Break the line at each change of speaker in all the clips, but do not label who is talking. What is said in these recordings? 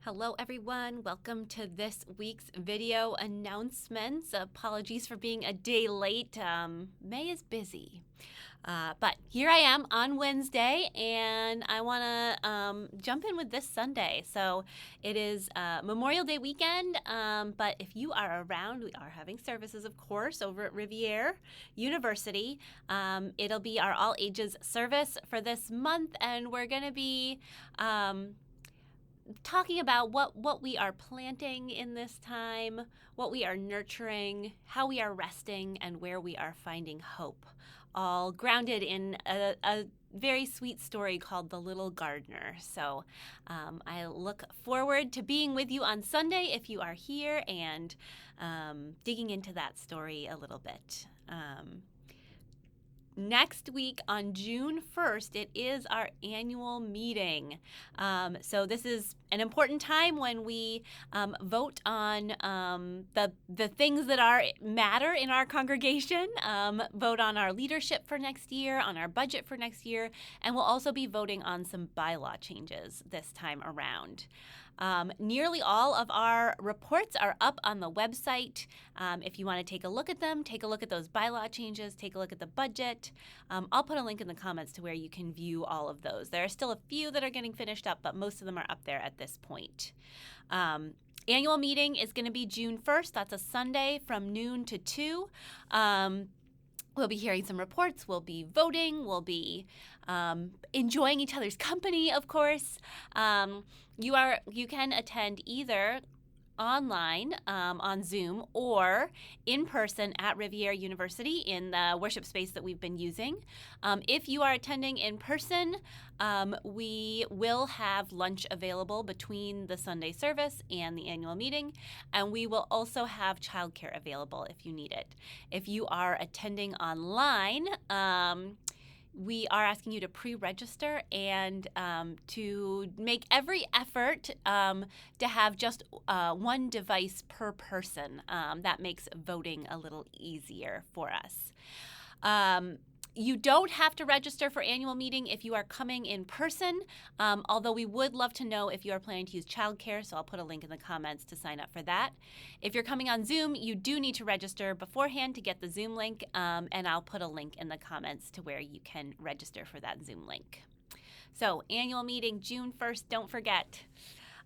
Hello everyone, welcome to this week's video announcements. Apologies for being a day late. May is busy. But here I am on Wednesday, and I want to jump in with this Sunday. So it is Memorial Day weekend, but if you are around, we are having services, of course, over at Riviere University. It'll be our all ages service for this month, and we're going to be talking about what we are planting in this time, what we are nurturing, how we are resting, and where we are finding hope, all grounded in a very sweet story called The Little Gardener. So I look forward to being with you on Sunday if you are here and digging into that story a little bit. Next week on June 1st, it is our annual meeting. So this is an important time when we vote on the things that matter in our congregation, vote on our leadership for next year, on our budget for next year, and we'll also be voting on some bylaw changes this time around. Nearly all of our reports are up on the website. If you want to take a look at them, take a look at those bylaw changes, take a look at the budget. I'll put a link in the comments to where you can view all of those. There are still a few that are getting finished up, but most of them are up there at this point. Annual meeting is going to be June 1st. That's a Sunday from noon to 2. We'll be hearing some reports. We'll be voting. We'll be enjoying each other's company, of course. You can attend either online on Zoom or in person at Riviere University in the worship space that we've been using. If you are attending in person, we will have lunch available between the Sunday service and the annual meeting, and we will also have childcare available if you need it. If you are attending online, we are asking you to pre-register and to make every effort to have just one device per person. That makes voting a little easier for us. You don't have to register for annual meeting if you are coming in person, although we would love to know if you are planning to use childcare, so I'll put a link in the comments to sign up for that. If you're coming on Zoom, you do need to register beforehand to get the Zoom link, and I'll put a link in the comments to where you can register for that Zoom link. So annual meeting, June 1st, don't forget.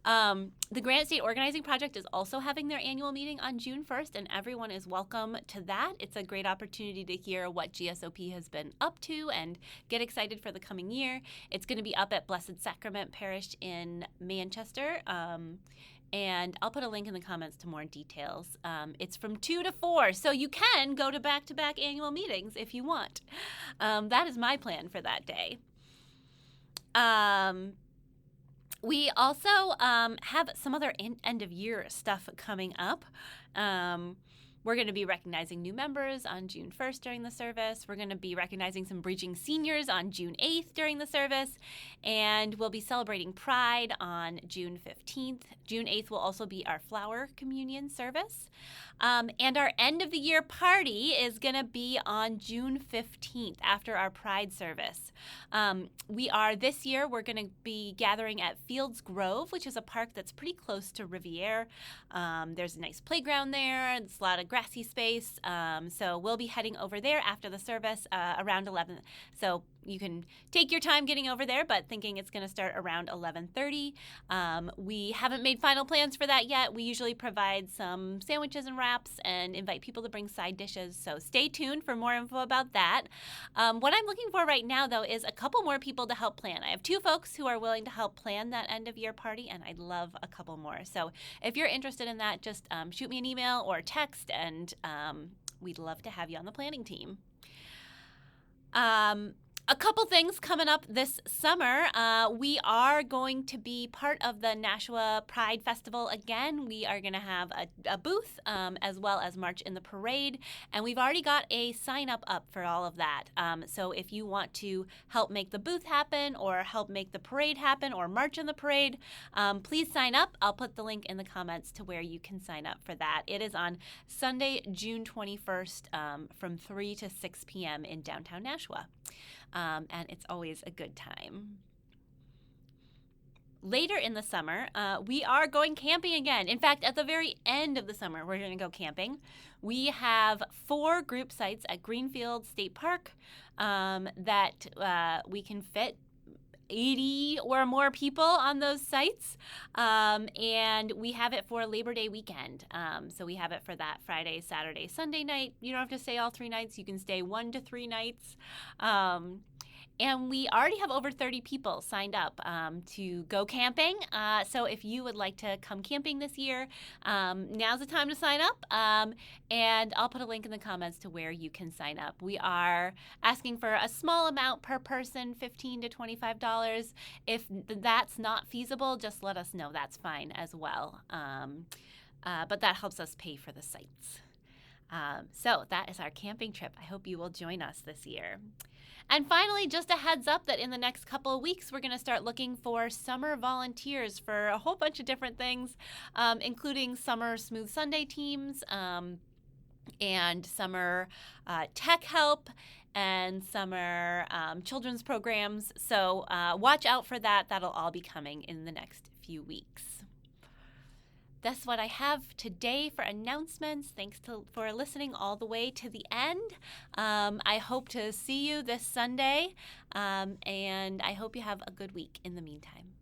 The Granite State Organizing Project is also having their annual meeting on June 1st, and everyone is welcome to that. It's a great opportunity to hear what GSOP has been up to and get excited for the coming year. It's going to be up at Blessed Sacrament Parish in Manchester, and I'll put a link in the comments to more details. It's from 2 to 4, so you can go to back-to-back annual meetings if you want. That is my plan for that day. We also have some other end-of-year stuff coming up. We're going to be recognizing new members on June 1st during the service. We're going to be recognizing some Bridging Seniors on June 8th during the service. And we'll be celebrating Pride on June 15th. June 8th will also be our Flower Communion service. And our end-of-the-year party is going to be on June 15th after our Pride service. This year, we're going to be gathering at Fields Grove, which is a park that's pretty close to Riviere. There's a nice playground there. There's a lot of grassy space. So we'll be heading over there after the service around 11. So you can take your time getting over there, but thinking it's going to start around 11:30. We haven't made final plans for that yet. We usually provide some sandwiches and wraps and invite people to bring side dishes. So stay tuned for more info about that. What I'm looking for right now, though, is a couple more people to help plan. I have 2 folks who are willing to help plan that end-of-year party, and I'd love a couple more. So if you're interested in that, just shoot me an email or text, and we'd love to have you on the planning team. A couple things coming up this summer. We are going to be part of the Nashua Pride Festival again. We are going to have a booth as well as march in the parade, and we've already got a sign up for all of that. So if you want to help make the booth happen or help make the parade happen or march in the parade, please sign up. I'll put the link in the comments to where you can sign up for that. It is on Sunday, June 21st from 3 to 6 p.m. in downtown Nashua. And it's always a good time. later in the summer, we are going camping again. In fact, at the very end of the summer, we're going to go camping. We have 4 group sites at Greenfield State Park that we can fit 80 or more people on those sites, and we have it for Labor Day weekend. So we have it for that Friday, Saturday, Sunday night. You don't have to stay all 3 nights. You can stay 1 to 3 nights. And we already have over 30 people signed up to go camping. So if you would like to come camping this year, now's the time to sign up. And I'll put a link in the comments to where you can sign up. We are asking for a small amount per person, $15 to $25. If that's not feasible, just let us know. That's fine as well. But that helps us pay for the sites. So that is our camping trip. I hope you will join us this year. And finally, just a heads up that in the next couple of weeks, we're going to start looking for summer volunteers for a whole bunch of different things, including summer Smooth Sunday teams and summer tech help and summer children's programs. So watch out for that. That'll all be coming in the next few weeks. That's what I have today for announcements. Thanks for listening all the way to the end. I hope to see you this Sunday, and I hope you have a good week in the meantime.